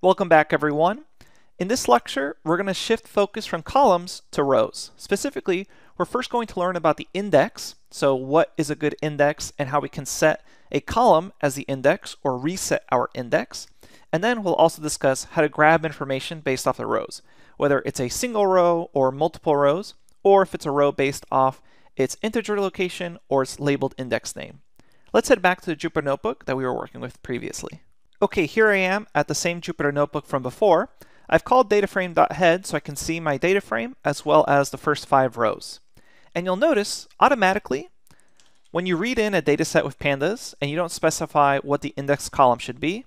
Welcome back, everyone. In this lecture, we're going to shift focus from columns to rows. Specifically, we're first going to learn about the index, so what is a good index and how we can set a column as the index or reset our index. And then we'll also discuss how to grab information based off the rows, whether it's a single row or multiple rows, or if it's a row based off its integer location or its labeled index name. Let's head back to the Jupyter Notebook that we were working with previously. Okay, here I am at the same Jupyter Notebook from before. I've called dataframe.head so I can see my data frame as well as the first 5 rows. And you'll notice automatically when you read in a dataset with pandas and you don't specify what the index column should be,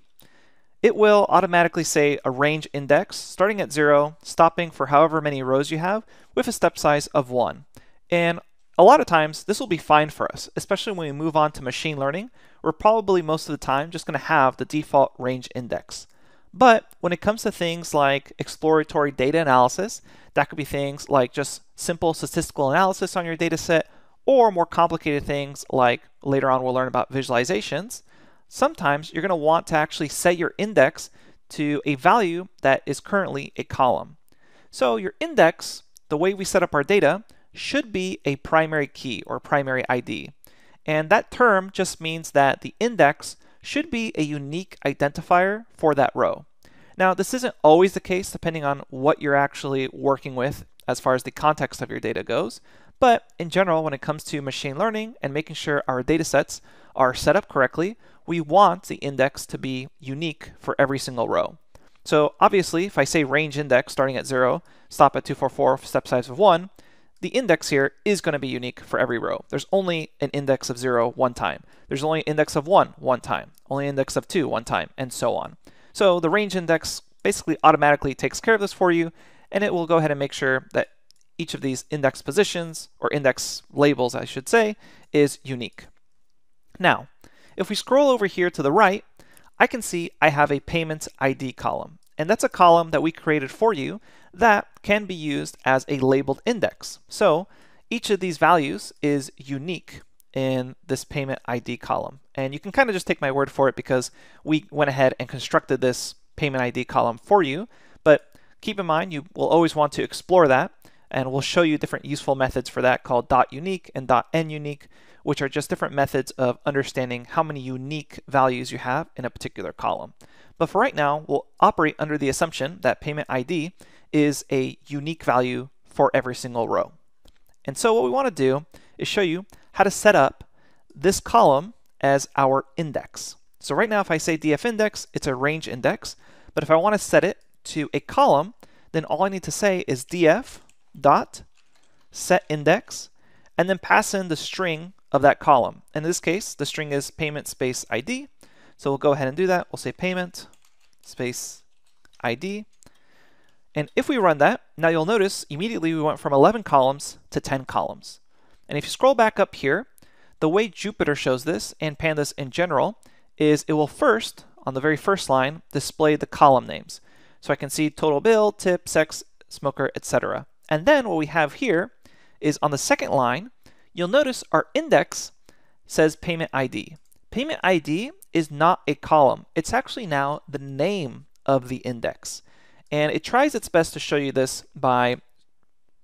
it will automatically say a range index starting at 0, stopping for however many rows you have with a step size of 1. And a lot of times this will be fine for us, especially when we move on to machine learning. We're probably most of the time just going to have the default range index. But when it comes to things like exploratory data analysis, that could be things like just simple statistical analysis on your data set, or more complicated things like later on we'll learn about visualizations. Sometimes you're going to want to actually set your index to a value that is currently a column. So your index, the way we set up our data, should be a primary key or primary ID. And that term just means that the index should be a unique identifier for that row. Now, this isn't always the case depending on what you're actually working with as far as the context of your data goes. But in general, when it comes to machine learning and making sure our data sets are set up correctly, we want the index to be unique for every single row. So obviously, if I say range index starting at 0, stop at 244, step size of 1, the index here is going to be unique for every row. There's only an index of 0 one time. There's only an index of 1 one time. Only an index of 2 one time, and so on. So the range index basically automatically takes care of this for you, and it will go ahead and make sure that each of these index positions, or index labels I should say, is unique. Now, if we scroll over here to the right, I can see I have a payment ID column. And that's a column that we created for you that can be used as a labeled index. So each of these values is unique in this payment ID column. And you can kind of just take my word for it because we went ahead and constructed this payment ID column for you. But keep in mind, you will always want to explore that. And we'll show you different useful methods for that called .unique and .nUnique, which are just different methods of understanding how many unique values you have in a particular column. But for right now, we'll operate under the assumption that payment ID is a unique value for every single row. And so what we want to do is show you how to set up this column as our index. So right now, if I say df index, it's a range index. But if I want to set it to a column, then all I need to say is df dot set index, and then pass in the string of that column. In this case, the string is payment space ID. So we'll go ahead and do that. We'll say payment space ID. And if we run that, now you'll notice immediately we went from 11 columns to 10 columns. And if you scroll back up here, the way Jupyter shows this, and pandas in general, is it will first, on the very first line, display the column names. So I can see total bill, tip, sex, smoker, etc. And then what we have here is on the second line, you'll notice our index says payment ID. Payment ID is not a column. It's actually now the name of the index. And it tries its best to show you this by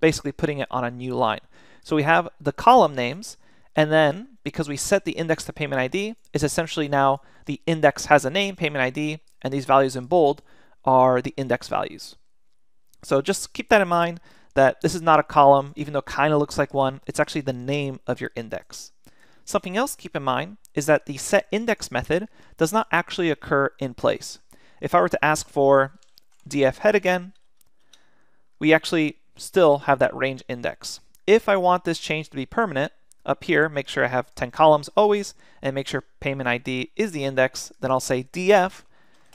basically putting it on a new line. So we have the column names, and then because we set the index to payment ID, it's essentially now the index has a name, payment ID, and these values in bold are the index values. So just keep that in mind that this is not a column, even though it kind of looks like one. It's actually the name of your index. Something else to keep in mind is that the setIndex method does not actually occur in place. If I were to ask for df head again, we actually still have that range index. If I want this change to be permanent, up here, make sure I have 10 columns always, and make sure payment ID is the index, then I'll say df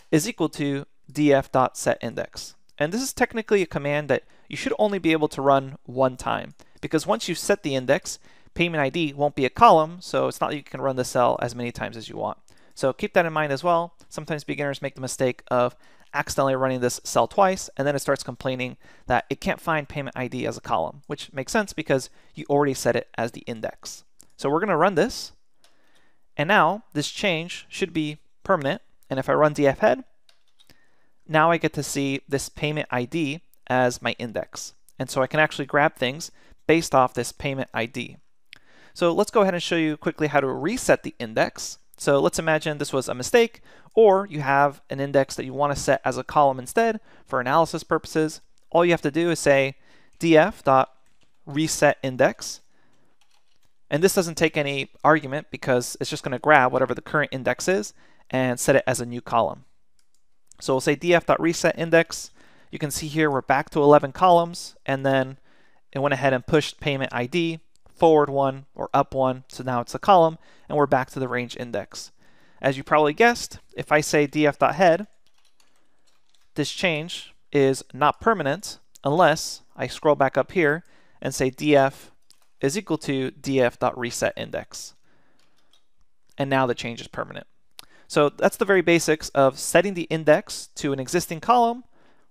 is equal to df.setIndex. And this is technically a command that you should only be able to run one time, because once you've set the index, payment ID won't be a column, so it's not that you can run the cell as many times as you want. So keep that in mind as well. Sometimes beginners make the mistake of accidentally running this cell twice, and then it starts complaining that it can't find payment ID as a column, which makes sense because you already set it as the index. So we're going to run this, and now this change should be permanent. And if I run df head, now I get to see this payment ID as my index. And so I can actually grab things based off this payment ID. So let's go ahead and show you quickly how to reset the index. So let's imagine this was a mistake, or you have an index that you want to set as a column instead for analysis purposes. All you have to do is say df.resetIndex. And this doesn't take any argument because it's just going to grab whatever the current index is and set it as a new column. So we'll say df.resetIndex. You can see here we're back to 11 columns, and then it went ahead and pushed payment ID forward one or up one, so now it's a column, and we're back to the range index. As you probably guessed, if I say df.head, this change is not permanent unless I scroll back up here and say df is equal to df.resetIndex. And now the change is permanent. So that's the very basics of setting the index to an existing column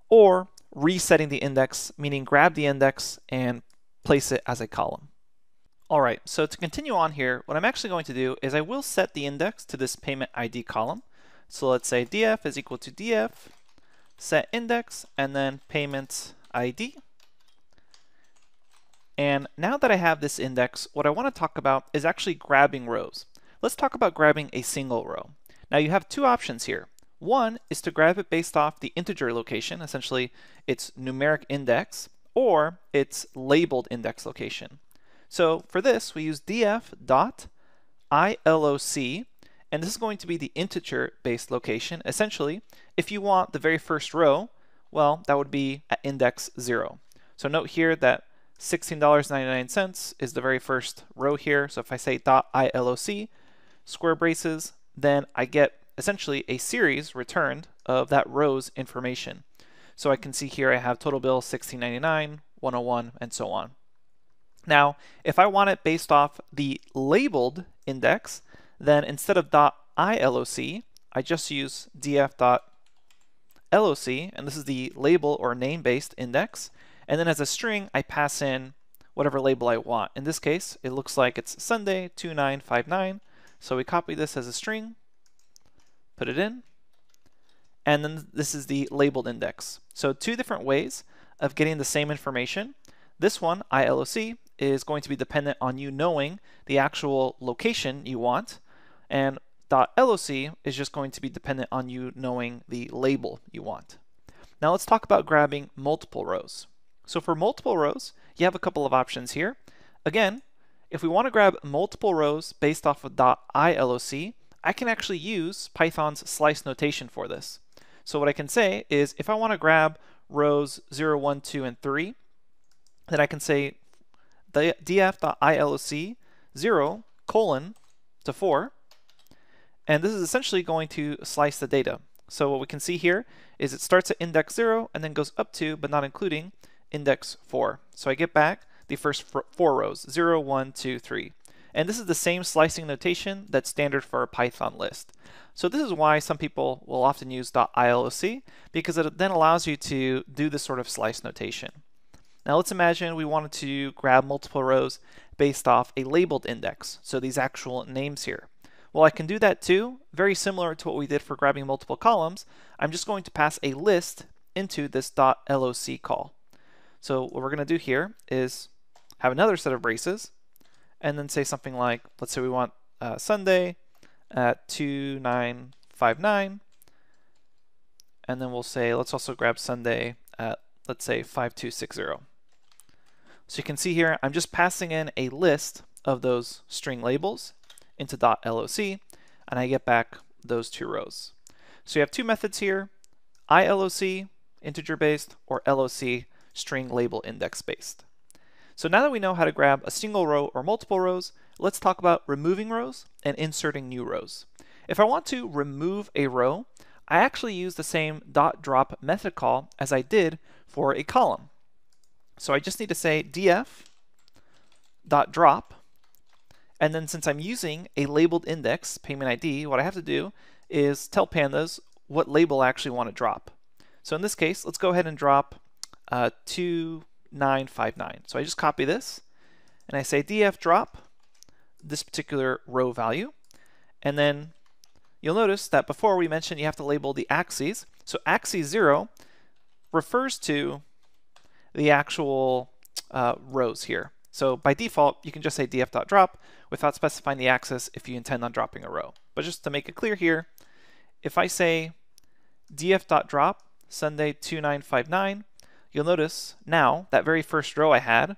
or resetting the index, meaning grab the index and place it as a column. All right, so to continue on here, what I'm actually going to do is I will set the index to this payment ID column. So let's say df is equal to df set index and then payment ID. And now that I have this index, what I want to talk about is actually grabbing rows. Let's talk about grabbing a single row. Now you have two options here. One is to grab it based off the integer location, essentially its numeric index, or its labeled index location. So for this, we use df.iloc, and this is going to be the integer-based location. Essentially, if you want the very first row, well, that would be at index 0. So note here that $16.99 is the very first row here. So if I say .iloc, square braces, then I get essentially a series returned of that row's information. So I can see here I have total bill $16.99, 101, and so on. Now, if I want it based off the labeled index, then instead of .iloc, I just use df.loc, and this is the label or name-based index. And then as a string, I pass in whatever label I want. In this case, it looks like it's Sunday 2959. So we copy this as a string, put it in, and then this is the labeled index. So two different ways of getting the same information. This one, iloc, is going to be dependent on you knowing the actual location you want, and .loc is just going to be dependent on you knowing the label you want. Now let's talk about grabbing multiple rows. So for multiple rows, you have a couple of options here. Again, if we want to grab multiple rows based off of .iloc, I can actually use Python's slice notation for this. So what I can say is if I want to grab rows 0, 1, 2, and 3, then I can say the df.iloc 0 colon to 4, and this is essentially going to slice the data. So what we can see here is it starts at index 0 and then goes up to, but not including, index 4. So I get back the first 4 rows, 0, 1, 2, 3. And this is the same slicing notation that's standard for a Python list. So this is why some people will often use .iloc, because it then allows you to do this sort of slice notation. Now let's imagine we wanted to grab multiple rows based off a labeled index, so these actual names here. Well, I can do that too, very similar to what we did for grabbing multiple columns. I'm just going to pass a list into this .loc call. So what we're going to do here is have another set of braces, and then say something like, let's say we want Sunday at 2959, and then we'll say, let's also grab Sunday at, let's say, 5260. So you can see here, I'm just passing in a list of those string labels into .loc, and I get back those 2 rows. So you have 2 methods here, iloc, integer-based, or loc, string label index-based. So now that we know how to grab a single row or multiple rows, let's talk about removing rows and inserting new rows. If I want to remove a row, I actually use the same .drop method call as I did for a column. So I just need to say df.drop, and then since I'm using a labeled index, payment ID, what I have to do is tell Pandas what label I actually want to drop. So in this case, let's go ahead and drop 2959. So I just copy this, and I say df drop this particular row value, and then you'll notice that before we mentioned you have to label the axes. So axis 0 refers to the actual rows here. So by default, you can just say df.drop without specifying the axis if you intend on dropping a row. But just to make it clear here, if I say df.drop Sunday 2959, you'll notice now that very first row I had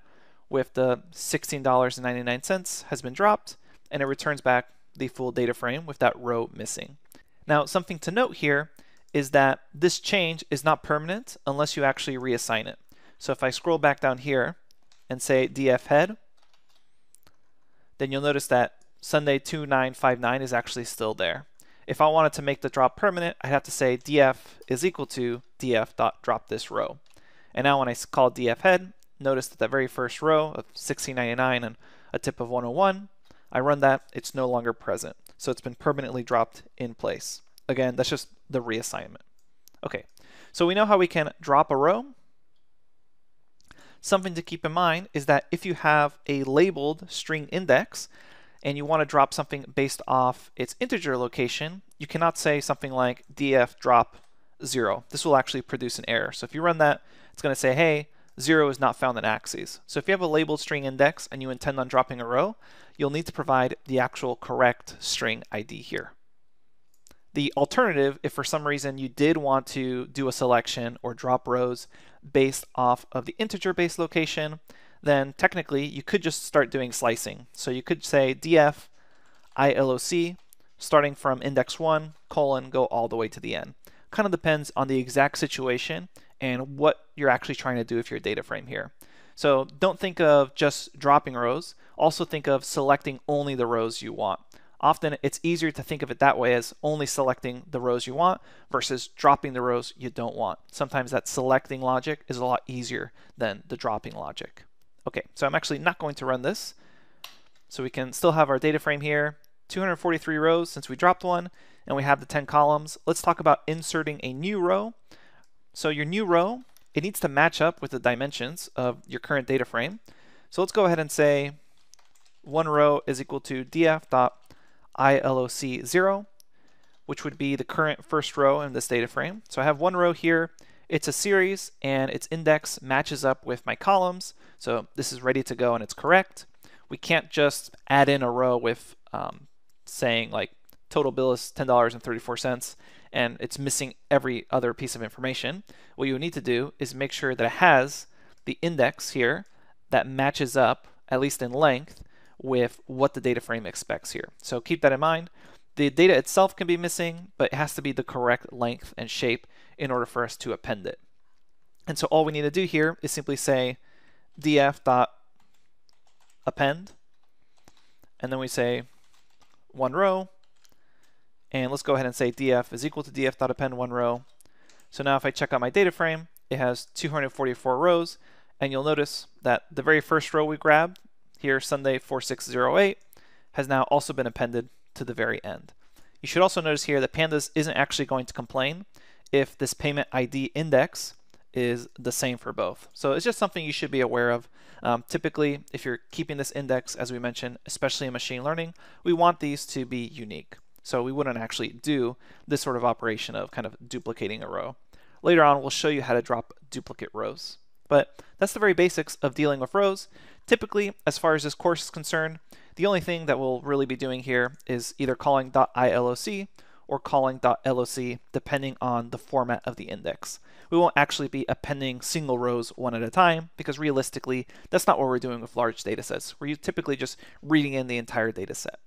with the $16.99 has been dropped, and it returns back the full data frame with that row missing. Now, something to note here is that this change is not permanent unless you actually reassign it. So if I scroll back down here and say df head, then you'll notice that Sunday 2959 is actually still there. If I wanted to make the drop permanent, I'd have to say df is equal to df.drop this row. And now when I call df head, notice that very first row of $16.99 and a tip of 101, I run that, it's no longer present. So it's been permanently dropped in place. Again, that's just the reassignment. Okay, so we know how we can drop a row. Something to keep in mind is that if you have a labeled string index and you want to drop something based off its integer location, you cannot say something like df drop 0. This will actually produce an error. So if you run that, it's going to say, hey, 0 is not found in axes. So if you have a labeled string index and you intend on dropping a row, you'll need to provide the actual correct string ID here. The alternative, if for some reason you did want to do a selection or drop rows based off of the integer base location, then technically you could just start doing slicing. So you could say df ILOC starting from index 1, colon, go all the way to the end. Kind of depends on the exact situation and what you're actually trying to do with your data frame here. So don't think of just dropping rows, also think of selecting only the rows you want. Often it's easier to think of it that way, as only selecting the rows you want versus dropping the rows you don't want. Sometimes that selecting logic is a lot easier than the dropping logic. Okay, so I'm actually not going to run this. So we can still have our data frame here, 243 rows since we dropped one, and we have the 10 columns. Let's talk about inserting a new row. So your new row, it needs to match up with the dimensions of your current data frame. So let's go ahead and say one row is equal to df.ILOC0, which would be the current first row in this data frame. So I have one row here. It's a series, and its index matches up with my columns. So this is ready to go, and it's correct. We can't just add in a row with saying like total bill is $10.34, and it's missing every other piece of information. What you need to do is make sure that it has the index here that matches up, at least in length, with what the data frame expects here. So keep that in mind. The data itself can be missing, but it has to be the correct length and shape in order for us to append it. And so all we need to do here is simply say df.append, and then we say one row, and let's go ahead and say df is equal to df.append one row. So now if I check out my data frame, it has 244 rows, and you'll notice that the very first row we grabbed here, Sunday 4608, has now also been appended to the very end. You should also notice here that Pandas isn't actually going to complain if this payment ID index is the same for both. So it's just something you should be aware of. Typically, if you're keeping this index, as we mentioned, especially in machine learning, we want these to be unique. So we wouldn't actually do this sort of operation of kind of duplicating a row. Later on, we'll show you how to drop duplicate rows. But that's the very basics of dealing with rows. Typically, as far as this course is concerned, the only thing that we'll really be doing here is either calling .ILOC or calling .LOC, depending on the format of the index. We won't actually be appending single rows one at a time, because realistically, that's not what we're doing with large data sets. We're typically just reading in the entire data set.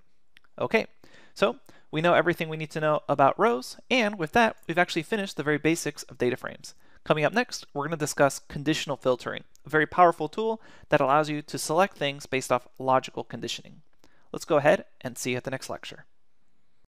Okay, so we know everything we need to know about rows, and with that, we've actually finished the very basics of data frames. Coming up next, we're going to discuss conditional filtering, a very powerful tool that allows you to select things based off logical conditioning. Let's go ahead and see you at the next lecture.